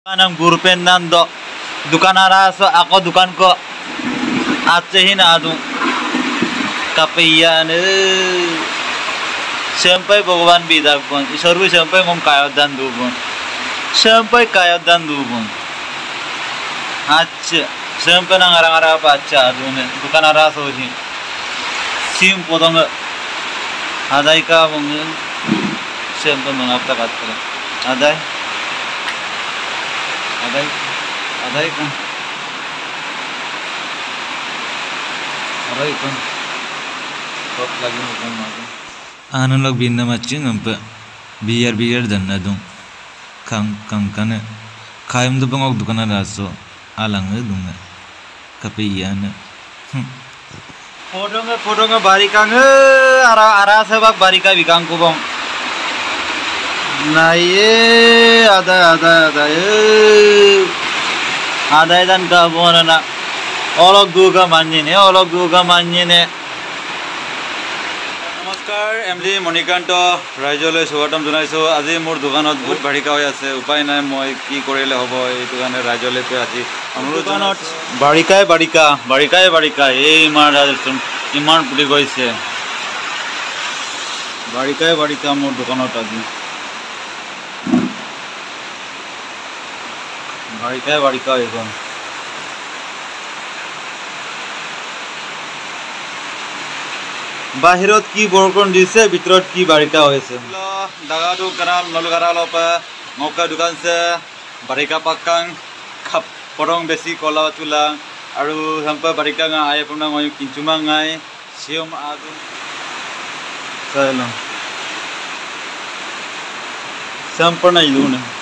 Anang gurupen nando dukan araso ako dukan ko atsehin adu kapiyan sampai Bhagavan bidak pun isorbu sampai ngom kayodan dubun sampai kayodan dubun acce sampai nang arang-arang apa acce adu ne dukan araso hi sim potong adai ka mungkin sampai mengapa kata adai Adai kan kok lagi bukan makan anu log binda macing ampe biar danna dung kang kan kayam tu pengok dukan raso alang dung kapiyan foto nga bari kang ara sebab bari ka bikang kubong naye ada dan kabona na olog duga manjine নমস্কাৰ MD Manikant ৰাইজলৈ স্বাগতম জনাইছো আজি মোৰ দোকানত বহুত বাৰিকা হৈ আছে উপায় নাই মই কি কৰিলে হ'ব এইটো কাৰণে ৰাইজলৈ আজি অনুৰোধ বাৰিকাই এই ইমান পুলি গৈছে বাৰিকা মোৰ দোকানত আজি বাৰিকা এইখন বাহিৰত কি বৰষুণ দিছে ভিতৰত কি বাৰিকা হৈছে দাগাটো কানাল নলগাৰালপ মৌকা দোকান সে বাৰিকা পাকাং খাপ পৰং বেছি কলা তুলা আৰু সম্পা বাৰিকা গা আই আপোনাৰ মই কিঞ্চুমা গাই সিয়ম আদু চাইলাম সম্পূৰ্ণ ইদুনে